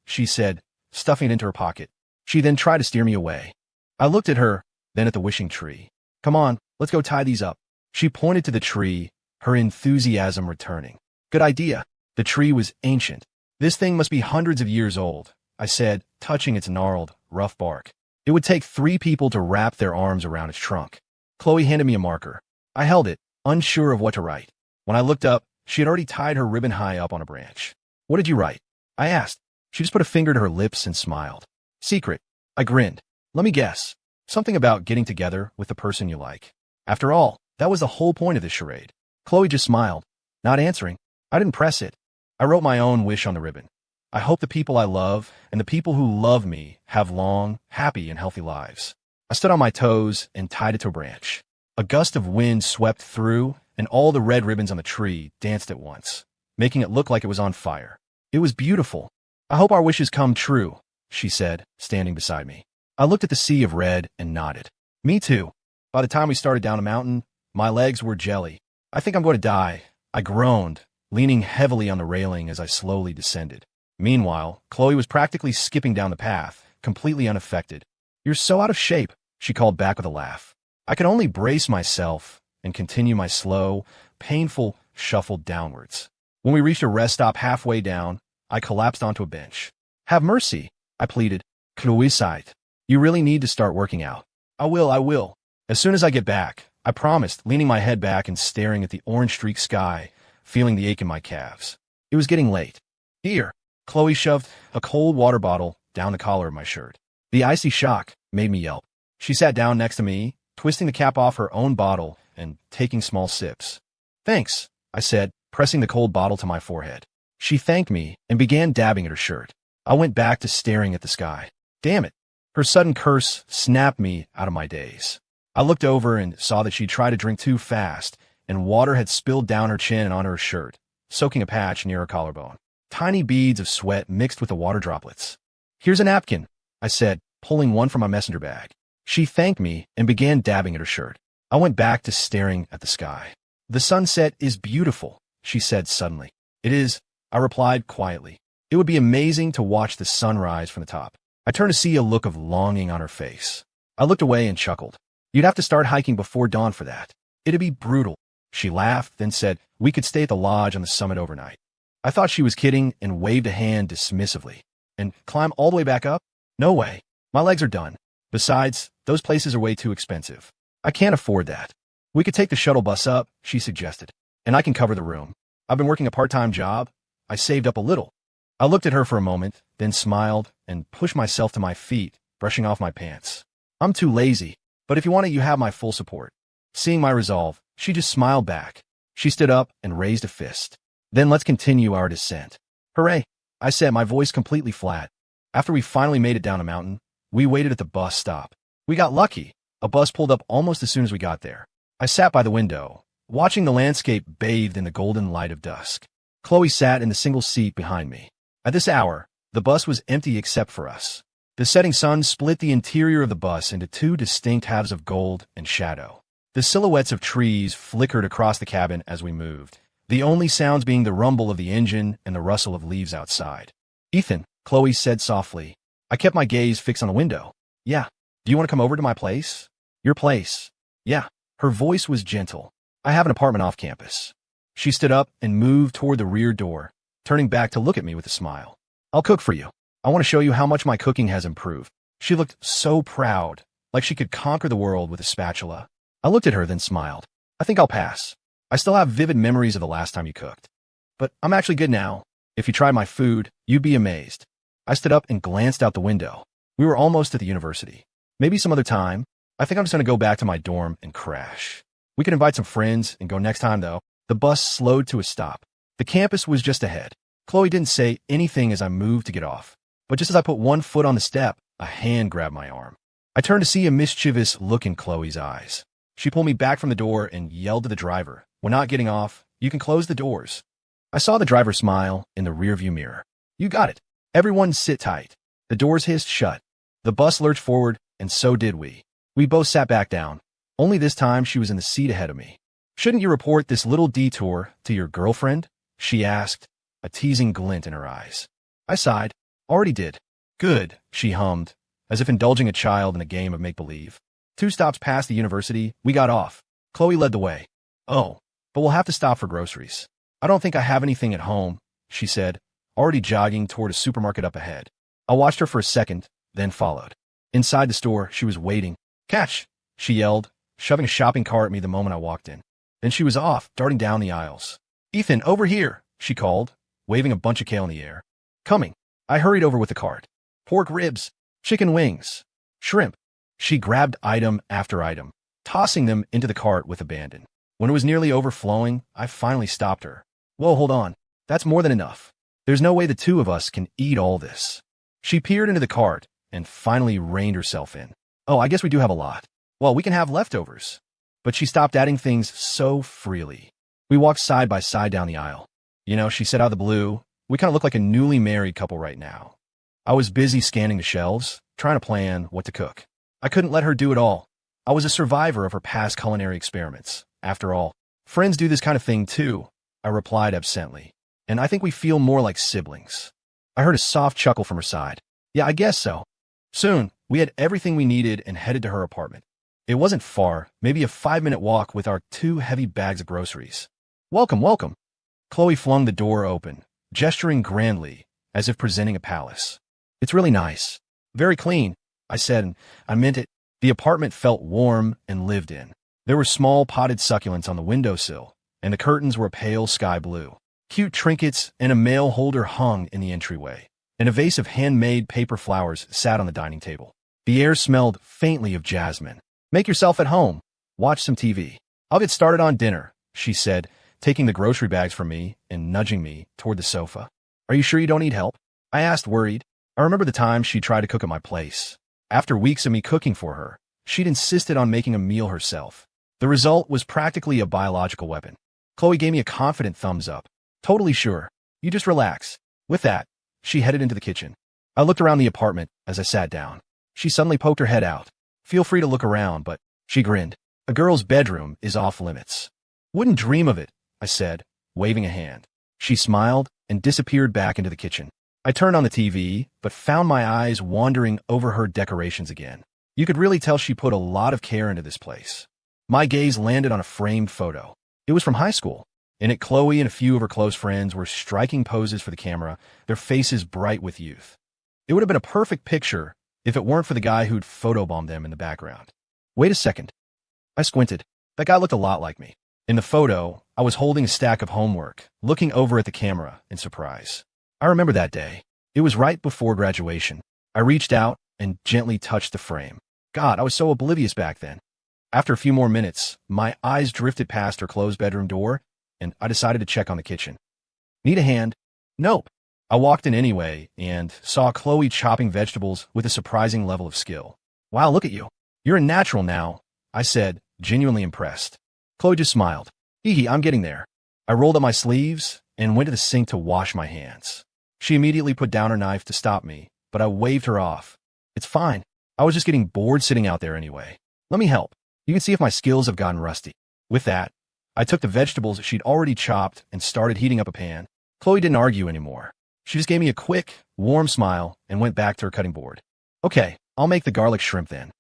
she said, stuffing it into her pocket. She then tried to steer me away. I looked at her, then at the wishing tree. Come on, let's go tie these up. She pointed to the tree, her enthusiasm returning. Good idea. The tree was ancient. This thing must be hundreds of years old, I said, touching its gnarled, rough bark. It would take 3 people to wrap their arms around its trunk. Chloe handed me a marker. I held it, unsure of what to write. When I looked up, she had already tied her ribbon high up on a branch. What did you write? I asked. She just put a finger to her lips and smiled. Secret. I grinned. Let me guess. Something about getting together with the person you like. After all, that was the whole point of this charade. Chloe just smiled, not answering. I didn't press it. I wrote my own wish on the ribbon. I hope the people I love and the people who love me have long, happy, and healthy lives. I stood on my toes and tied it to a branch. A gust of wind swept through, and all the red ribbons on the tree danced at once, making it look like it was on fire. It was beautiful. I hope our wishes come true, she said, standing beside me. I looked at the sea of red and nodded. Me too. By the time we started down a mountain, my legs were jelly. I think I'm going to die, I groaned, leaning heavily on the railing as I slowly descended. Meanwhile, Chloe was practically skipping down the path, completely unaffected. You're so out of shape, she called back with a laugh. I could only brace myself and continue my slow, painful shuffle downwards. When we reached a rest stop halfway down, I collapsed onto a bench. Have mercy, I pleaded. Chloe sighed. You really need to start working out. I will. As soon as I get back, I promised, leaning my head back and staring at the orange-streaked sky, feeling the ache in my calves. It was getting late. Here. Chloe shoved a cold water bottle down the collar of my shirt. The icy shock made me yelp. She sat down next to me, twisting the cap off her own bottle and taking small sips. Thanks, I said, pressing the cold bottle to my forehead. She thanked me and began dabbing at her shirt. I went back to staring at the sky. Damn it. Her sudden curse snapped me out of my daze. I looked over and saw that she'd tried to drink too fast, and water had spilled down her chin and onto her shirt, soaking a patch near her collarbone. Tiny beads of sweat mixed with the water droplets. Here's a napkin, I said, pulling one from my messenger bag. She thanked me and began dabbing at her shirt. I went back to staring at the sky. The sunset is beautiful, she said suddenly. It is, I replied quietly. It would be amazing to watch the sunrise from the top. I turned to see a look of longing on her face. I looked away and chuckled. You'd have to start hiking before dawn for that. It'd be brutal. She laughed, then said we could stay at the lodge on the summit overnight. I thought she was kidding and waved a hand dismissively. And climb all the way back up? No way. My legs are done. Besides, those places are way too expensive. I can't afford that. We could take the shuttle bus up, she suggested, and I can cover the room. I've been working a part-time job. I saved up a little. I looked at her for a moment, then smiled and pushed myself to my feet, brushing off my pants. I'm too lazy, but if you want it, you have my full support. Seeing my resolve, she just smiled back. She stood up and raised a fist. Then let's continue our descent. Hooray, I said, my voice completely flat. After we finally made it down a mountain, we waited at the bus stop. We got lucky. A bus pulled up almost as soon as we got there. I sat by the window, watching the landscape bathed in the golden light of dusk. Chloe sat in the single seat behind me. At this hour, the bus was empty except for us. The setting sun split the interior of the bus into two distinct halves of gold and shadow. The silhouettes of trees flickered across the cabin as we moved, the only sounds being the rumble of the engine and the rustle of leaves outside. Ethan, Chloe said softly. I kept my gaze fixed on the window. Yeah. Do you want to come over to my place? Your place. Yeah. Her voice was gentle. I have an apartment off campus. She stood up and moved toward the rear door, turning back to look at me with a smile. I'll cook for you. I want to show you how much my cooking has improved. She looked so proud, like she could conquer the world with a spatula. I looked at her, then smiled. I think I'll pass. I still have vivid memories of the last time you cooked. But I'm actually good now. If you tried my food, you'd be amazed. I stood up and glanced out the window. We were almost at the university. Maybe some other time. I think I'm just going to go back to my dorm and crash. We can invite some friends and go next time, though. The bus slowed to a stop. The campus was just ahead. Chloe didn't say anything as I moved to get off. But just as I put one foot on the step, a hand grabbed my arm. I turned to see a mischievous look in Chloe's eyes. She pulled me back from the door and yelled to the driver, "We're not getting off. You can close the doors." I saw the driver smile in the rearview mirror. You got it. Everyone sit tight. The doors hissed shut. The bus lurched forward, and so did we. We both sat back down. Only this time she was in the seat ahead of me. Shouldn't you report this little detour to your girlfriend? She asked, a teasing glint in her eyes. I sighed. Already did. Good, she hummed, as if indulging a child in a game of make-believe. 2 stops past the university, we got off. Chloe led the way. Oh, but we'll have to stop for groceries. I don't think I have anything at home, she said, already jogging toward a supermarket up ahead. I watched her for a second, then followed. Inside the store, she was waiting. Catch, she yelled, shoving a shopping cart at me the moment I walked in. Then she was off, darting down the aisles. Ethan, over here, she called, waving a bunch of kale in the air. Coming. I hurried over with the cart. Pork ribs, chicken wings, shrimp. She grabbed item after item, tossing them into the cart with abandon. When it was nearly overflowing, I finally stopped her. Whoa, hold on. That's more than enough. There's no way the two of us can eat all this. She peered into the cart and finally reined herself in. Oh, I guess we do have a lot. Well, we can have leftovers. But she stopped adding things so freely. We walked side by side down the aisle. You know, she said out of the blue, we kind of look like a newly married couple right now. I was busy scanning the shelves, trying to plan what to cook. I couldn't let her do it all. I was a survivor of her past culinary experiments. After all, friends do this kind of thing too, I replied absently. And I think we feel more like siblings. I heard a soft chuckle from her side. Yeah, I guess so. Soon, we had everything we needed and headed to her apartment. It wasn't far, maybe a 5-minute walk with our 2 heavy bags of groceries. Welcome, welcome. Chloe flung the door open, gesturing grandly, as if presenting a palace. It's really nice. Very clean, I said, and I meant it. The apartment felt warm and lived in. There were small potted succulents on the windowsill, and the curtains were pale sky blue. Cute trinkets and a mail holder hung in the entryway, and a vase of handmade paper flowers sat on the dining table. The air smelled faintly of jasmine. Make yourself at home. Watch some TV. I'll get started on dinner, she said, taking the grocery bags from me and nudging me toward the sofa. Are you sure you don't need help? I asked, worried. I remember the time she tried to cook at my place. After weeks of me cooking for her, she'd insisted on making a meal herself. The result was practically a biological weapon. Chloe gave me a confident thumbs up. Totally sure. You just relax. With that, she headed into the kitchen. I looked around the apartment as I sat down. She suddenly poked her head out. Feel free to look around, but she grinned. A girl's bedroom is off limits. Wouldn't dream of it, I said, waving a hand. She smiled and disappeared back into the kitchen. I turned on the TV, but found my eyes wandering over her decorations again. You could really tell she put a lot of care into this place. My gaze landed on a framed photo. It was from high school. In it, Chloe and a few of her close friends were striking poses for the camera, their faces bright with youth. It would have been a perfect picture if it weren't for the guy who'd photobombed them in the background. Wait a second. I squinted. That guy looked a lot like me. In the photo, I was holding a stack of homework, looking over at the camera in surprise. I remember that day. It was right before graduation. I reached out and gently touched the frame. God, I was so oblivious back then. After a few more minutes, my eyes drifted past her closed bedroom door, and I decided to check on the kitchen. Need a hand? Nope. I walked in anyway and saw Chloe chopping vegetables with a surprising level of skill. Wow, look at you. You're a natural now, I said, genuinely impressed. Chloe just smiled. Hee hee, I'm getting there. I rolled up my sleeves and went to the sink to wash my hands. She immediately put down her knife to stop me, but I waved her off. It's fine. I was just getting bored sitting out there anyway. Let me help. You can see if my skills have gotten rusty. With that, I took the vegetables she'd already chopped and started heating up a pan. Chloe didn't argue anymore. She just gave me a quick, warm smile and went back to her cutting board. Okay, I'll make the garlic shrimp then.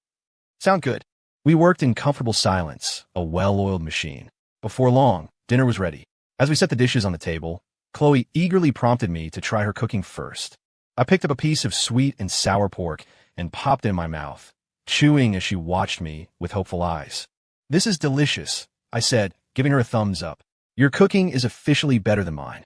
Sound good. We worked in comfortable silence, a well-oiled machine. Before long, dinner was ready. As we set the dishes on the table, Chloe eagerly prompted me to try her cooking first. I picked up a piece of sweet and sour pork and popped it in my mouth, chewing as she watched me with hopeful eyes. This is delicious, I said, giving her a thumbs up. Your cooking is officially better than mine.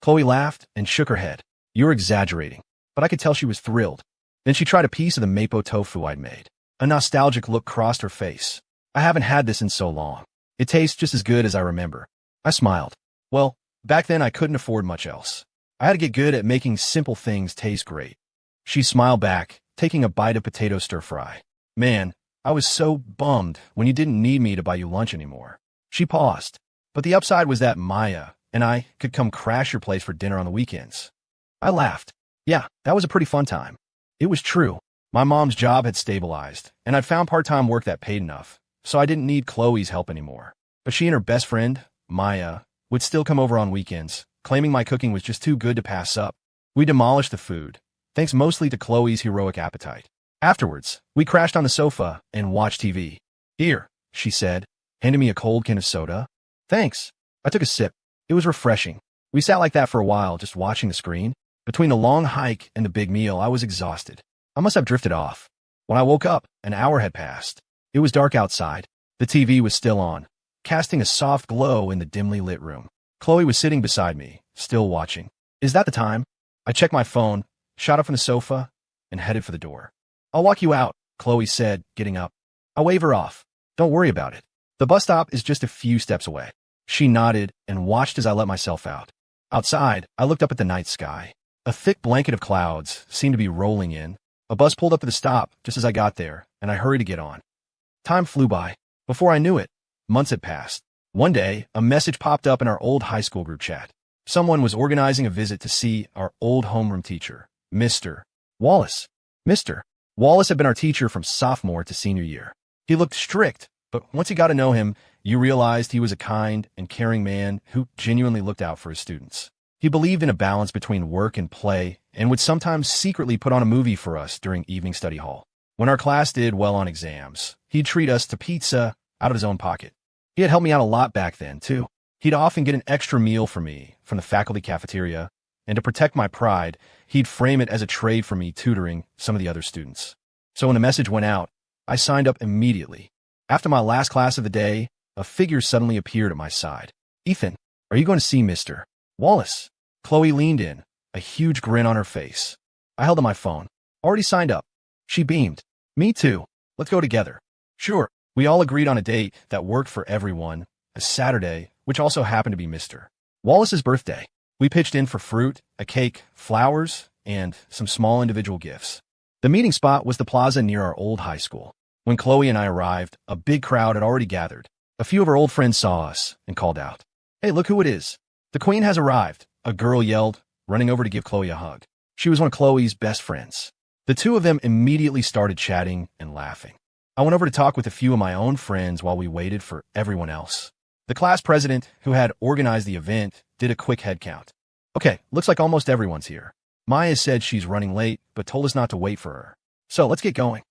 Chloe laughed and shook her head. You're exaggerating, but I could tell she was thrilled. Then she tried a piece of the mapo tofu I'd made. A nostalgic look crossed her face. I haven't had this in so long. It tastes just as good as I remember. I smiled. Well, back then I couldn't afford much else. I had to get good at making simple things taste great. She smiled back, taking a bite of potato stir-fry. Man, I was so bummed when you didn't need me to buy you lunch anymore. She paused. But the upside was that Maya and I could come crash your place for dinner on the weekends. I laughed. Yeah, that was a pretty fun time. It was true. My mom's job had stabilized, and I'd found part-time work that paid enough, so I didn't need Chloe's help anymore. But she and her best friend, Maya, would still come over on weekends, claiming my cooking was just too good to pass up. We demolished the food, thanks mostly to Chloe's heroic appetite. Afterwards, we crashed on the sofa and watched TV. Here, she said, handing me a cold can of soda. Thanks. I took a sip. It was refreshing. We sat like that for a while, just watching the screen. Between the long hike and the big meal, I was exhausted. I must have drifted off. When I woke up, an hour had passed. It was dark outside. The TV was still on, casting a soft glow in the dimly lit room. Chloe was sitting beside me, still watching. Is that the time? I checked my phone, shot up from the sofa, and headed for the door. I'll walk you out, Chloe said, getting up. I wave her off. Don't worry about it. The bus stop is just a few steps away. She nodded and watched as I let myself out. Outside, I looked up at the night sky. A thick blanket of clouds seemed to be rolling in. A bus pulled up at the stop just as I got there, and I hurried to get on. Time flew by. Before I knew it, months had passed. One day, a message popped up in our old high school group chat. Someone was organizing a visit to see our old homeroom teacher, Mr. Wallace. Mr. Wallace had been our teacher from sophomore to senior year. He looked strict, but once you got to know him, you realized he was a kind and caring man who genuinely looked out for his students. He believed in a balance between work and play and would sometimes secretly put on a movie for us during evening study hall. When our class did well on exams, he'd treat us to pizza out of his own pocket. He had helped me out a lot back then, too. He'd often get an extra meal for me from the faculty cafeteria, and to protect my pride, he'd frame it as a trade for me tutoring some of the other students. So when the message went out, I signed up immediately. After my last class of the day, a figure suddenly appeared at my side. Ethan, are you going to see Mr. Wallace? Chloe leaned in, a huge grin on her face. I held up my phone. Already signed up. She beamed. Me too. Let's go together. Sure. We all agreed on a date that worked for everyone, a Saturday, which also happened to be Mr. Wallace's birthday. We pitched in for fruit, a cake, flowers, and some small individual gifts. The meeting spot was the plaza near our old high school. When Chloe and I arrived, a big crowd had already gathered. A few of our old friends saw us and called out, "Hey, look who it is. The queen has arrived," a girl yelled, running over to give Chloe a hug. She was one of Chloe's best friends. The two of them immediately started chatting and laughing. I went over to talk with a few of my own friends while we waited for everyone else. The class president, who had organized the event, did a quick head count. Okay, looks like almost everyone's here. Maya said she's running late, but told us not to wait for her. So let's get going.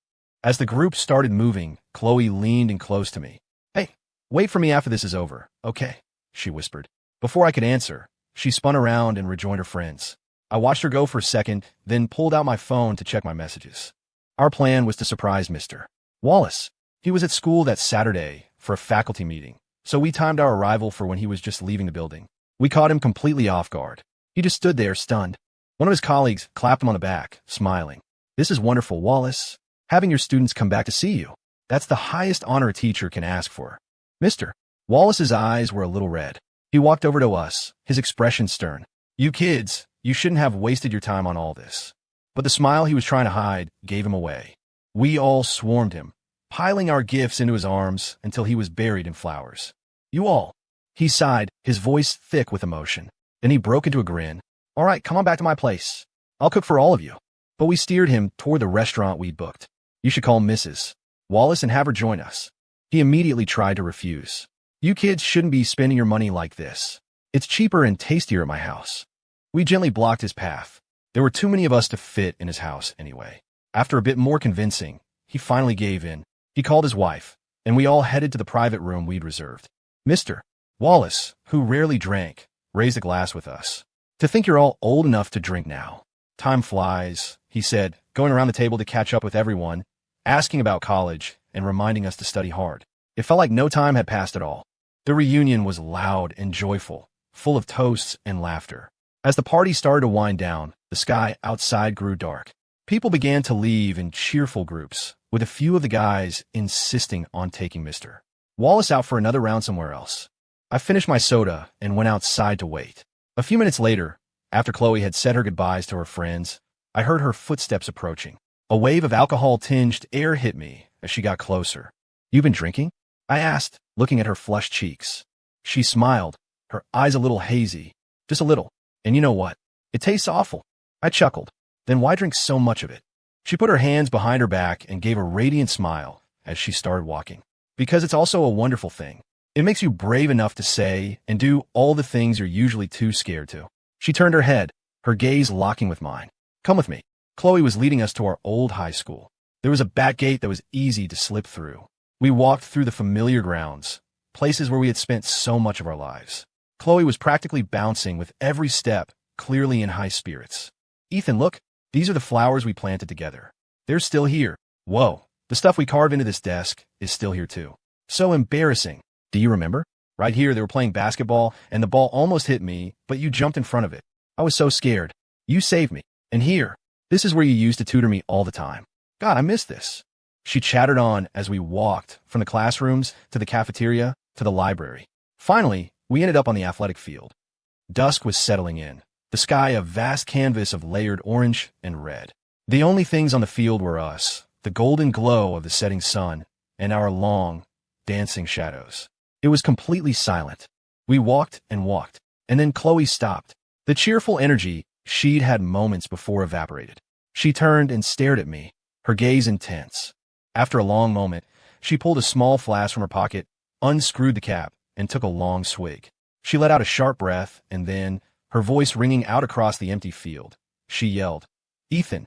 As the group started moving, Chloe leaned in close to me. Hey, Wait for me after this is over, okay? She whispered. Before I could answer, she spun around and rejoined her friends. I watched her go for a second, then pulled out my phone to check my messages. Our plan was to surprise Mr. Wallace. He was at school that Saturday for a faculty meeting, so we timed our arrival for when he was just leaving the building. We caught him completely off guard. He just stood there, stunned. One of his colleagues clapped him on the back, smiling. This is wonderful, Wallace. Having your students come back to see you. That's the highest honor a teacher can ask for. Mr. Wallace's eyes were a little red. He walked over to us, his expression stern. You kids, you shouldn't have wasted your time on all this. But the smile he was trying to hide gave him away. We all swarmed him, piling our gifts into his arms until he was buried in flowers. You all. He sighed, his voice thick with emotion. Then he broke into a grin. All right, come on back to my place. I'll cook for all of you. But we steered him toward the restaurant we'd booked. You should call Mrs. Wallace and have her join us. He immediately tried to refuse. You kids shouldn't be spending your money like this. It's cheaper and tastier at my house. We gently blocked his path. There were too many of us to fit in his house anyway. After a bit more convincing, he finally gave in. He called his wife, and we all headed to the private room we'd reserved. Mr. Wallace, who rarely drank, raised a glass with us. To think you're all old enough to drink now. Time flies, he said, going around the table to catch up with everyone, asking about college and reminding us to study hard. It felt like no time had passed at all. The reunion was loud and joyful, full of toasts and laughter. As the party started to wind down, the sky outside grew dark. People began to leave in cheerful groups, with a few of the guys insisting on taking Mr. Wallace out for another round somewhere else. I finished my soda and went outside to wait. A few minutes later, after Chloe had said her goodbyes to her friends, I heard her footsteps approaching. A wave of alcohol-tinged air hit me as she got closer. You been drinking? I asked, looking at her flushed cheeks. She smiled, her eyes a little hazy. Just a little. And you know what? It tastes awful. I chuckled. Then why drink so much of it? She put her hands behind her back and gave a radiant smile as she started walking. Because it's also a wonderful thing. It makes you brave enough to say and do all the things you're usually too scared to. She turned her head, her gaze locking with mine. Come with me. Chloe was leading us to our old high school. There was a back gate that was easy to slip through. We walked through the familiar grounds, places where we had spent so much of our lives. Chloe was practically bouncing with every step, clearly in high spirits. Ethan, look, these are the flowers we planted together. They're still here. Whoa, the stuff we carved into this desk is still here too. So embarrassing. Do you remember? Right here they were playing basketball, and the ball almost hit me, but you jumped in front of it. I was so scared. You saved me. And here, this is where you used to tutor me all the time. God, I miss this. She chattered on as we walked from the classrooms to the cafeteria to the library. Finally, we ended up on the athletic field. Dusk was settling in, the sky a vast canvas of layered orange and red. The only things on the field were us, the golden glow of the setting sun, and our long, dancing shadows. It was completely silent. We walked, and then Chloe stopped. The cheerful energy she'd had moments before evaporated. She turned and stared at me, her gaze intense. After a long moment, she pulled a small flask from her pocket, unscrewed the cap, and took a long swig. She let out a sharp breath, and then, her voice ringing out across the empty field, she yelled, Ethan.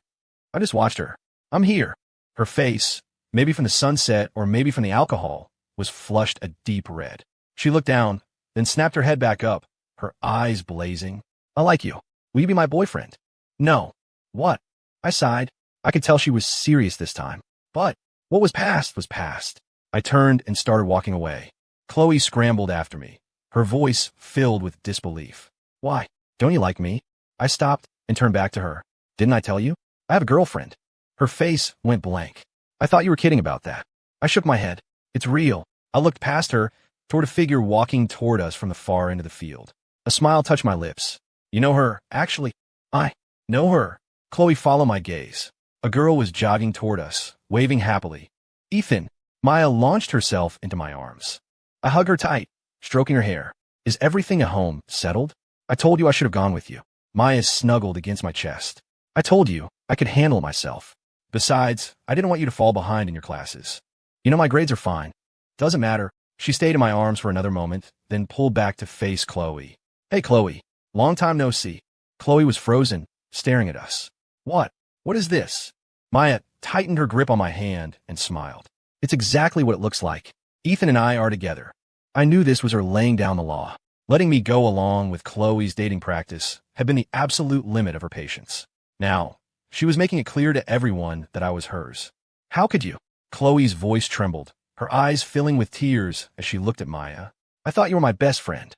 I just watched her. I'm here. Her face, maybe from the sunset or maybe from the alcohol, was flushed a deep red. She looked down, then snapped her head back up, her eyes blazing. I like you. Will you be my boyfriend? No. What? I sighed. I could tell she was serious this time. But what was past was past. I turned and started walking away. Chloe scrambled after me, her voice filled with disbelief. Why? Don't you like me? I stopped and turned back to her. Didn't I tell you? I have a girlfriend. Her face went blank. I thought you were kidding about that. I shook my head. It's real. I looked past her toward a figure walking toward us from the far end of the field. A smile touched my lips. You know her? Actually, I know her. Chloe followed my gaze. A girl was jogging toward us, waving happily. Ethan. Maya launched herself into my arms. I hugged her tight, stroking her hair. Is everything at home settled? I told you I should have gone with you. Maya snuggled against my chest. I told you I could handle myself. Besides, I didn't want you to fall behind in your classes. You know my grades are fine. Doesn't matter. She stayed in my arms for another moment, then pulled back to face Chloe. Hey, Chloe. Long time no see. Chloe was frozen, staring at us. What? What is this? Maya tightened her grip on my hand and smiled. It's exactly what it looks like. Ethan and I are together. I knew this was her laying down the law. Letting me go along with Chloe's dating practice had been the absolute limit of her patience. Now, she was making it clear to everyone that I was hers. How could you? Chloe's voice trembled, her eyes filling with tears as she looked at Maya. I thought you were my best friend.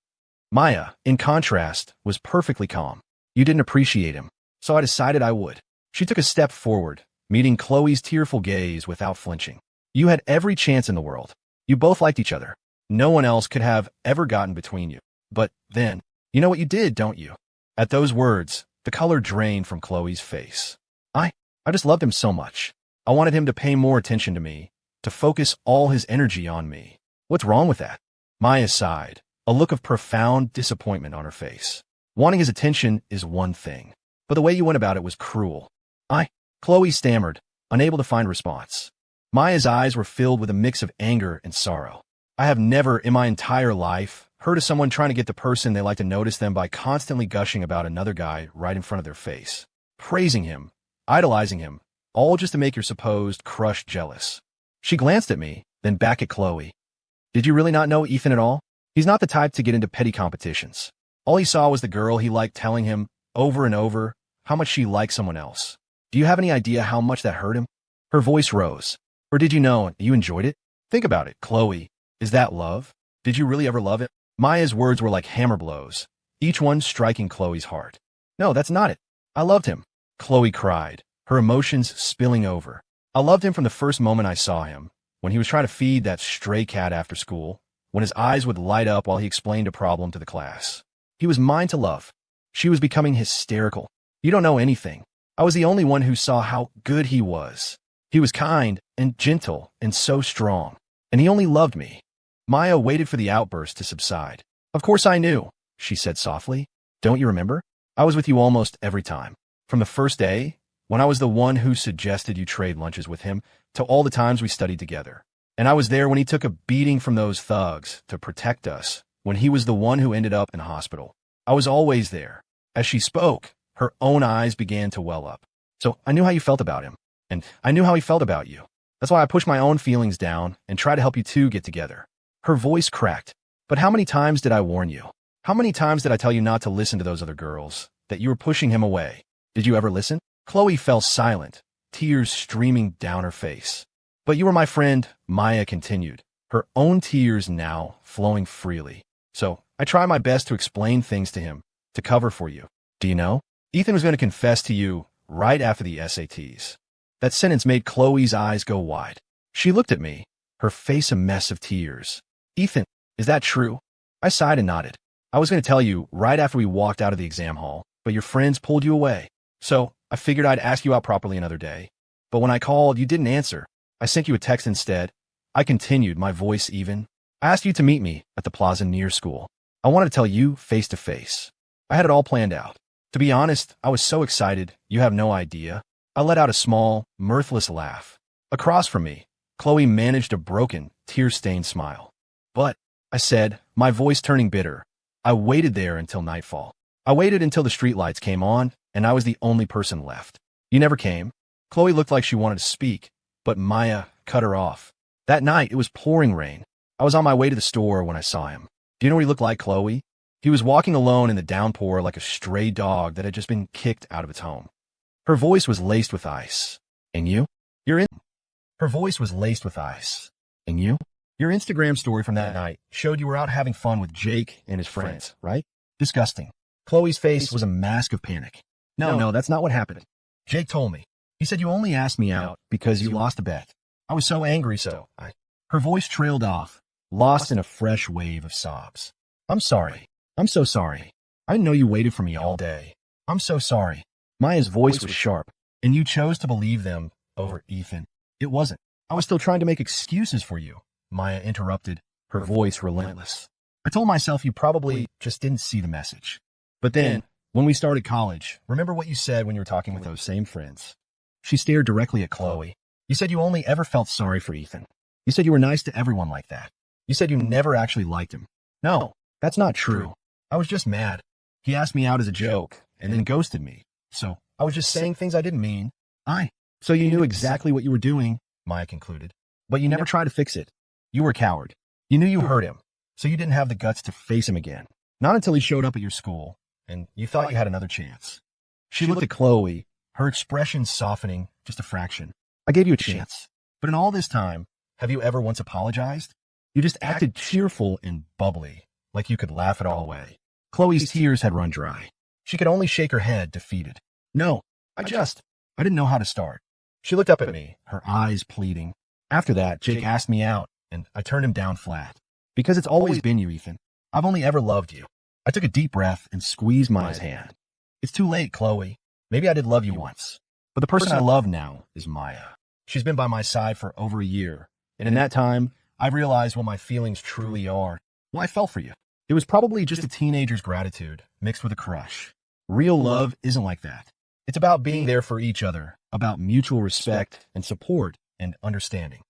Maya, in contrast, was perfectly calm. You didn't appreciate him, so I decided I would. She took a step forward, meeting Chloe's tearful gaze without flinching. You had every chance in the world. You both liked each other. No one else could have ever gotten between you. But then, you know what you did, don't you? At those words, the color drained from Chloe's face. I just loved him so much. I wanted him to pay more attention to me, to focus all his energy on me. What's wrong with that? Maya sighed, a look of profound disappointment on her face. Wanting his attention is one thing, but the way you went about it was cruel. Chloe stammered, unable to find response. Maya's eyes were filled with a mix of anger and sorrow. I have never in my entire life heard of someone trying to get the person they like to notice them by constantly gushing about another guy right in front of their face, praising him, idolizing him, all just to make your supposed crush jealous. She glanced at me, then back at Chloe. Did you really not know Ethan at all? He's not the type to get into petty competitions. All he saw was the girl he liked telling him, over and over, how much she liked someone else. Do you have any idea how much that hurt him? Her voice rose. Or did you know you enjoyed it? Think about it, Chloe. Is that love? Did you really ever love it? Maya's words were like hammer blows, each one striking Chloe's heart. No, that's not it. I loved him, Chloe cried, her emotions spilling over. I loved him from the first moment I saw him, when he was trying to feed that stray cat after school, when his eyes would light up while he explained a problem to the class. He was mine to love. She was becoming hysterical. You don't know anything. I was the only one who saw how good he was. He was kind and gentle and so strong, and he only loved me. Maya waited for the outburst to subside. Of course I knew, she said softly. Don't you remember? I was with you almost every time. From the first day, when I was the one who suggested you trade lunches with him, to all the times we studied together. And I was there when he took a beating from those thugs to protect us, when he was the one who ended up in hospital. I was always there. As she spoke, her own eyes began to well up. So I knew how you felt about him, and I knew how he felt about you. That's why I pushed my own feelings down and tried to help you two get together. Her voice cracked. But how many times did I warn you? How many times did I tell you not to listen to those other girls, that you were pushing him away? Did you ever listen? Chloe fell silent, tears streaming down her face. But you were my friend, Maya continued, her own tears now flowing freely. So I tried my best to explain things to him, to cover for you. Do you know? Ethan was going to confess to you right after the SATs. That sentence made Chloe's eyes go wide. She looked at me, her face a mess of tears. Ethan, is that true? I sighed and nodded. I was going to tell you right after we walked out of the exam hall, but your friends pulled you away. So I figured I'd ask you out properly another day. But when I called, you didn't answer. I sent you a text instead. I continued, my voice even. I asked you to meet me at the plaza near school. I wanted to tell you face to face. I had it all planned out. To be honest, I was so excited, you have no idea. I let out a small, mirthless laugh. Across from me, Chloe managed a broken, tear-stained smile. But, I said, my voice turning bitter, I waited there until nightfall. I waited until the streetlights came on, and I was the only person left. You never came. Chloe looked like she wanted to speak, but Maya cut her off. That night, it was pouring rain. I was on my way to the store when I saw him. Do you know what he looked like, Chloe? He was walking alone in the downpour like a stray dog that had just been kicked out of its home. Her voice was laced with ice. And you? You're in. Her voice was laced with ice. And you? Your Instagram story from that night showed you were out having fun with Jake and his friends, right? Disgusting. Chloe's face was a mask of panic. No, that's not what happened. Jake told me. He said you only asked me out because you lost a bet. I was so angry, so I... Her voice trailed off, lost in a fresh wave of sobs. I'm sorry. I'm so sorry. I know you waited for me all day. I'm so sorry. Maya's voice was sharp, and you chose to believe them over Ethan. It wasn't. I was still trying to make excuses for you. Maya interrupted, her voice relentless. I told myself you probably just didn't see the message. But then, when we started college, remember what you said when you were talking with those same friends? She stared directly at Chloe. You said you only ever felt sorry for Ethan. You said you were nice to everyone like that. You said you never actually liked him. No, that's not true. I was just mad. He asked me out as a joke, and then ghosted me. So, I was just saying things I didn't mean. So you knew exactly what you were doing, Maya concluded. But you never tried to fix it. You were a coward. You knew you hurt him. So you didn't have the guts to face him again. Not until he showed up at your school, and you thought you had another chance. She looked at Chloe, her expression softening just a fraction. I gave you a chance. But in all this time, have you ever once apologized? You just acted cheerful and bubbly, like you could laugh it all away. Chloe's tears had run dry. She could only shake her head, defeated. No, I didn't know how to start. She looked up at me, her eyes pleading. After that, Jake asked me out, and I turned him down flat. Because it's always been you, Ethan. I've only ever loved you. I took a deep breath and squeezed Maya's hand. It's too late, Chloe. Maybe I did love you once. But the person I love now is Maya. She's been by my side for over a year. And in that time, I've realized what my feelings truly are. Well, I fell for you. It was probably just a teenager's gratitude mixed with a crush. Real love isn't like that. It's about being there for each other, about mutual respect and support and understanding.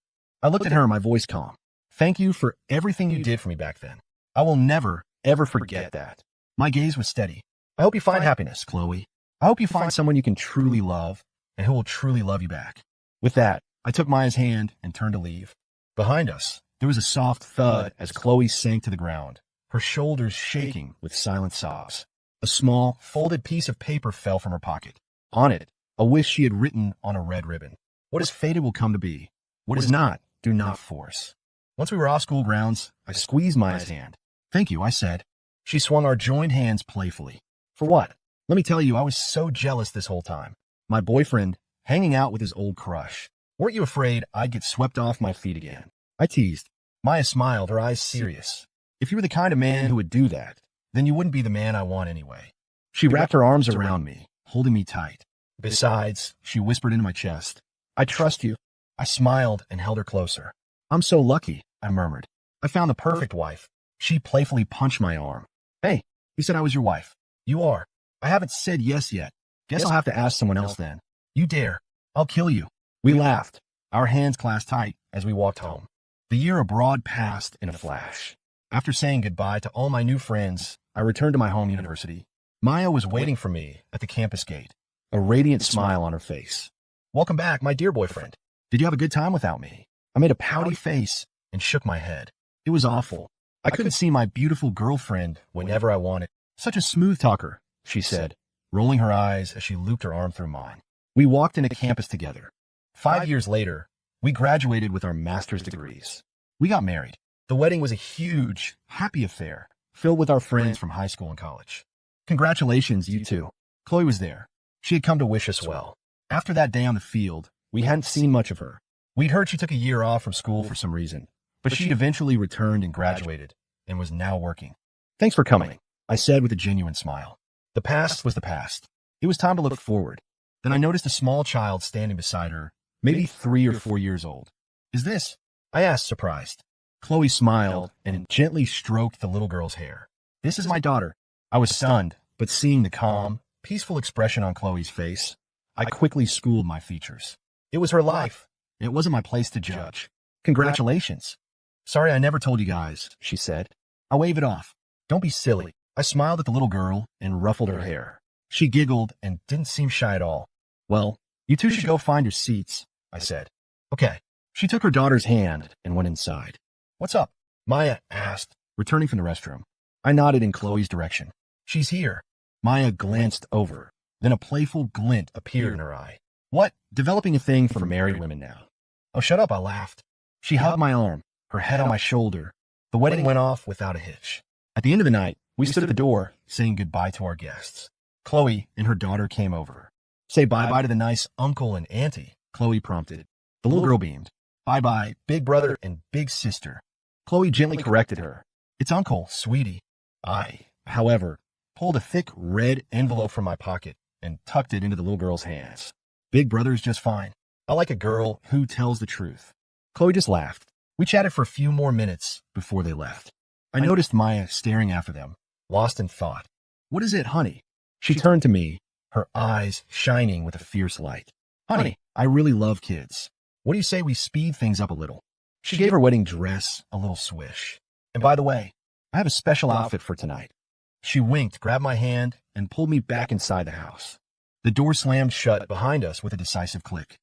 I looked at her, my voice calm. Thank you for everything you did for me back then. I will never, ever forget that. My gaze was steady. I hope you find happiness, Chloe. I hope you find someone you can truly love and who will truly love you back. With that, I took Maya's hand and turned to leave. Behind us, there was a soft thud as Chloe sank to the ground, her shoulders shaking with silent sobs. A small, folded piece of paper fell from her pocket. On it, a wish she had written on a red ribbon. What is fated will come to be. What is not, do not force. Once we were off school grounds, I squeezed Maya's hand. Thank you, I said. She swung our joined hands playfully. For what? Let me tell you, I was so jealous this whole time. My boyfriend, hanging out with his old crush. Weren't you afraid I'd get swept off my feet again? I teased. Maya smiled, her eyes serious. If you were the kind of man who would do that, then you wouldn't be the man I want anyway. She wrapped her arms around me, holding me tight. Besides, she whispered into my chest, I trust you. I smiled and held her closer. I'm so lucky, I murmured. I found the perfect wife. She playfully punched my arm. Hey, you said I was your wife. You are. I haven't said yes yet. Guess I'll have to ask someone else then. You dare. I'll kill you. We laughed, our hands clasped tight as we walked home. The year abroad passed in a flash. After saying goodbye to all my new friends, I returned to my home university. Maya was waiting for me at the campus gate, a radiant smile on her face. Welcome back, my dear boyfriend. Did you have a good time without me? I made a pouty face and shook my head. It was awful. I couldn't see my beautiful girlfriend whenever I wanted. Such a smooth talker, she said, rolling her eyes as she looped her arm through mine. We walked into campus together. 5 years later, we graduated with our master's degrees. We got married. The wedding was a huge, happy affair, filled with our friends from high school and college. Congratulations, you two. Chloe was there. She had come to wish us well. After that day on the field, we hadn't seen much of her. We'd heard she took a year off from school for some reason, but she eventually returned and graduated and was now working. Thanks for coming, I said with a genuine smile. The past was the past. It was time to look forward. Then I noticed a small child standing beside her, maybe 3 or 4 years old. Is this? I asked, surprised. Chloe smiled and gently stroked the little girl's hair. This is my daughter. I was stunned, but seeing the calm, peaceful expression on Chloe's face, I quickly schooled my features. It was her life. It wasn't my place to judge. Congratulations. Sorry I never told you guys, she said. I'll wave it off. Don't be silly. I smiled at the little girl and ruffled her hair. She giggled and didn't seem shy at all. Well, you two should go find your seats, I said. Okay. She took her daughter's hand and went inside. What's up? Maya asked, returning from the restroom. I nodded in Chloe's direction. She's here. Maya glanced over. Then a playful glint appeared in her eye. What? Developing a thing for married women now. Oh, shut up, I laughed. She hugged my arm, her head on my shoulder. The wedding went off without a hitch. At the end of the night, we stood at the door, saying goodbye to our guests. Chloe and her daughter came over. Say bye-bye to the nice uncle and auntie, Chloe prompted. The little girl beamed. Bye-bye, big brother and big sister. Chloe gently corrected her. It's uncle, sweetie. I, however, pulled a thick red envelope from my pocket and tucked it into the little girl's hands. Big brother's just fine. I like a girl who tells the truth. Chloe just laughed. We chatted for a few more minutes before they left. I noticed Maya staring after them, lost in thought. What is it, honey? She turned to me, her eyes shining with a fierce light. Honey, I really love kids. What do you say we speed things up a little? She gave her wedding dress a little swish. And by the way, I have a special outfit for tonight. She winked, grabbed my hand, and pulled me back inside the house. The door slammed shut behind us with a decisive click.